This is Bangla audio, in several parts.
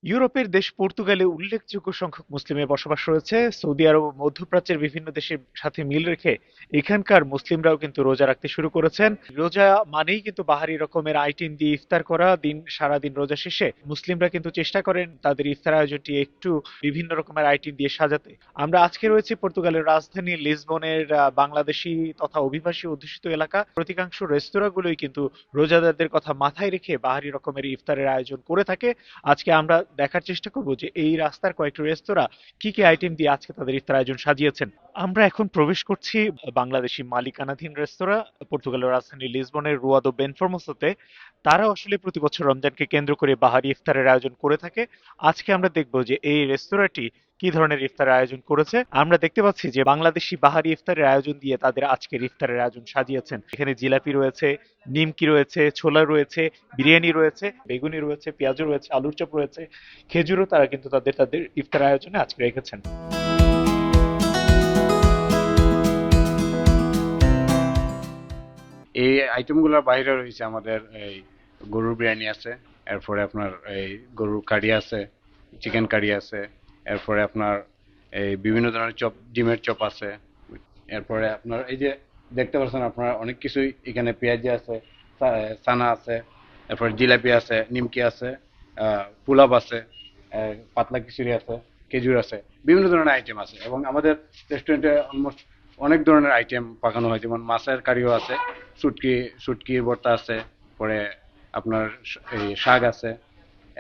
ইউরোপের দেশ পর্তুগালে উল্লেখযোগ্য সংখ্যক মুসলিমের বসবাস রয়েছে। সৌদি আরব ও মধ্যপ্রাচ্যের বিভিন্ন দেশের সাথে মিল রেখে এখানকার মুসলিমরাও কিন্তু রোজা রাখতে শুরু করেছেন। রোজা মানেই কিন্তু বাহারি রকমের আইটেম দিয়ে ইফতার করা। সারাদিন রোজা শেষে মুসলিমরা কিন্তু চেষ্টা করেন তাদের ইফতার আয়োজনটি একটু বিভিন্ন রকমের আইটেম দিয়ে সাজাতে। আমরা আজকে রয়েছি পর্তুগালের রাজধানী লিসবনের বাংলাদেশি তথা অভিবাসী অধ্যুষিত এলাকা। অধিকাংশ রেস্তোরাঁগুলোই কিন্তু রোজাদারদের কথা মাথায় রেখে বাহারি রকমের ইফতারের আয়োজন করে থাকে। আজকে আমরা দেখার চেষ্টা করব যে এই রাস্তার কয়েকটি রেস্তোরাঁ কি কি আইটেম দিয়ে আজকে তাদের ইফতার আয়োজন সাজিয়েছেন। আমরা এখন প্রবেশ করছি বাংলাদেশি মালিকানাধীন রেস্তোরাঁ পর্তুগালের রাজধানী লিসবনের রুয়া দো বেনফরমোসোতে। তারা আসলে প্রতি বছর রমজানকে কেন্দ্র করে বাহারি ইফতারের আয়োজন করে থাকে। আজকে আমরা দেখব যে এই রেস্তোরাঁটি কি ধরনের ইফতারের আয়োজন করেছে। আমরা দেখতে পাচ্ছি যে বাংলাদেশি বাহারি ইফতারের আয়োজন দিয়ে তাদের আজকের ইফতারের আয়োজন সাজিয়েছেন। এখানে জিলাপি রয়েছে, নিমকি রয়েছে, ছোলা রয়েছে, বিরিয়ানি রয়েছে, বেগুনি রয়েছে, পেঁয়াজু রয়েছে, আলুর চপ রয়েছে, খেজুরও তারা কিন্তু তাদের তাদের ইফতার আয়োজনে আজকে রেখেছেন। এই আইটেমগুলোর বাইরে রয়েছে আমাদের এই গরুর বিরিয়ানি আছে, এরপরে আপনার এই গরুর কারি আছে, চিকেন কারি আছে, এরপরে আপনার এই বিভিন্ন ধরনের চপ, ডিমের চপ আছে, এরপরে আপনার এই যে দেখতে পাচ্ছেন আপনার অনেক কিছুই এখানে, পেঁয়াজি আছে, চানা আছে, এরপরে জিলাপি আছে, নিমকি আছে, পোলাপ আছে, পাতলা খিচুড়ি আছে, খেজুর আছে, বিভিন্ন ধরনের আইটেম আছে। এবং আমাদের রেস্টুরেন্টে অলমোস্ট অনেক ধরনের আইটেম পাকানো হয়, যেমন মাছের কারিও আছে, শুটকির ভর্তা আছে, পরে আপনার এই শাক আছে,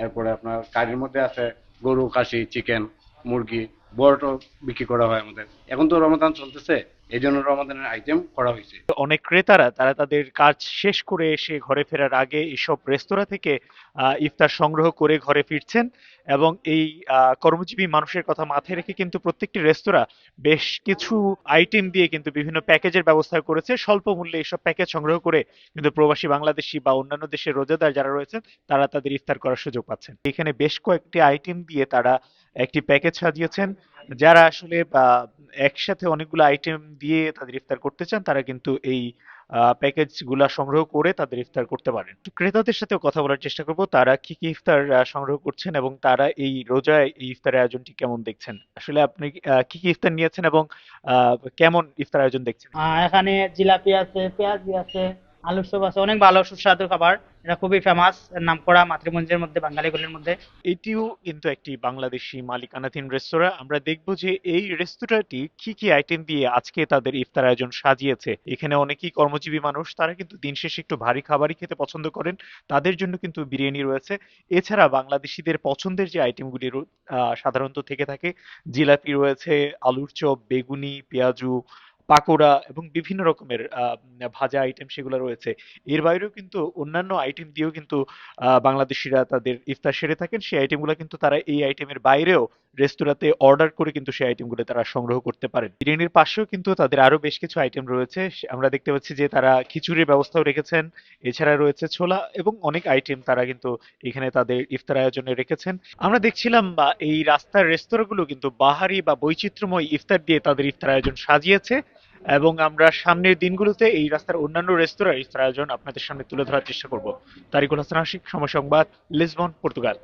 এরপরে আপনার কারির মধ্যে আছে গরু, খাসি, চিকেন, মুরগি, বড়টো বিক্রি করা হয় আমাদের। এখন তো রমাদান চলতেছে, এই জন্য রমাদানের আইটেম করা হয়েছে। অনেক ক্রেতারা তারা তাদের কাজ শেষ করে এসে ঘরে ফেরার আগে এসব রেস্তোরাঁ থেকে ইফতার সংগ্রহ করে ঘরে ফিরছেন। এবং এই কর্মজীবী মানুষের কথা মাথায় রেখে কিন্তু প্রত্যেকটি রেস্তোরাঁ বেশ কিছু আইটেম দিয়ে কিন্তু বিভিন্ন প্যাকেজের ব্যবস্থা করেছে। স্বল্প মূল্যে এইসব প্যাকেজ সংগ্রহ করে কিন্তু প্রবাসী বাংলাদেশি বা অন্যান্য দেশের রোজাদার যারা রয়েছেন তারা তাদের ইফতার করার সুযোগ পাচ্ছেন। এখানে বেশ কয়েকটি আইটেম দিয়ে তারা একটি প্যাকেজ সাজিয়েছেন। যারা আসলে একসাথে অনেকগুলো আইটেম দিয়ে তাদের ইফতার করতে চান তারা কিন্তু এই প্যাকেজ গুলা সংগ্রহ করে তাদের ইফতার করতে পারেন। তো ক্রেতাদের সাথেও কথা বলার চেষ্টা করব তারা কি কি ইফতার সংগ্রহ করছেন এবং তারা এই রোজায় এই ইফতারের আয়োজনটি কেমন দেখছেন। আসলে আপনি কি কি ইফতার নিয়েছেন এবং কেমন ইফতার আয়োজন দেখছেন। এখানে জিলাপি আছে, পেঁয়াজি আছে, আলুর চপ আছে, অনেক ভালো সুস্বাদু খাবার। এটা খুবই ফেমাস, নামকরা মাতৃমঞ্জের মধ্যে, বাঙালিগুলির মধ্যে। এটিও কিন্তু একটি বাংলাদেশি মালিকানাধীন রেস্তোরাঁ। আমরা দেখব যে এই রেস্তোরাঁটি কি কি আইটেম দিয়ে আজকে তাদের ইফতার আয়োজন সাজিয়েছে। এখানে অনেকেই কর্মজীবী মানুষ, তারা কিন্তু দিন শেষে একটু ভারী খাবারই খেতে পছন্দ করেন। তাদের জন্য কিন্তু বিরিয়ানি রয়েছে। এছাড়া বাংলাদেশিদের পছন্দের যে আইটেমগুলি সাধারণত থেকে থাকে, জিলাপি রয়েছে, আলুর চপ, বেগুনি, পেঁয়াজু, পাকোড়া এবং বিভিন্ন রকমের ভাজা আইটেম সেগুলো রয়েছে। এর বাইরেও কিন্তু অন্যান্য আইটেম দিয়েও কিন্তু বাংলাদেশিরা তাদের ইফতার সেরে থাকেন। সেই আইটেমগুলো কিন্তু তারা এই আইটেমের বাইরেও রেস্তোরাঁতে অর্ডার করে কিন্তু সেই আইটেমগুলো তারা সংগ্রহ করতে পারেন। বিরিয়ানির পাশেও কিন্তু তাদের আরো বেশ কিছু আইটেম রয়েছে। আমরা দেখতে পাচ্ছি যে তারা খিচুড়ির ব্যবস্থাও রেখেছেন। এছাড়া রয়েছে ছোলা এবং অনেক আইটেম তারা কিন্তু এখানে তাদের ইফতার আয়োজনে রেখেছেন। আমরা দেখছিলাম এই রাস্তার রেস্তোরাঁগুলো কিন্তু বাহারি বা বৈচিত্র্যময় ইফতার দিয়ে তাদের ইফতার আয়োজন সাজিয়েছে। এবং আমরা সামনের দিনগুলোতে এই রাস্তার অন্যান্য রেস্তোরাঁর ইফতার আয়োজন আপনাদের সামনে তুলে ধরার চেষ্টা করব। তারিকুল হাসান আশিক, সময় সংবাদ, লিসবন, পর্তুগাল।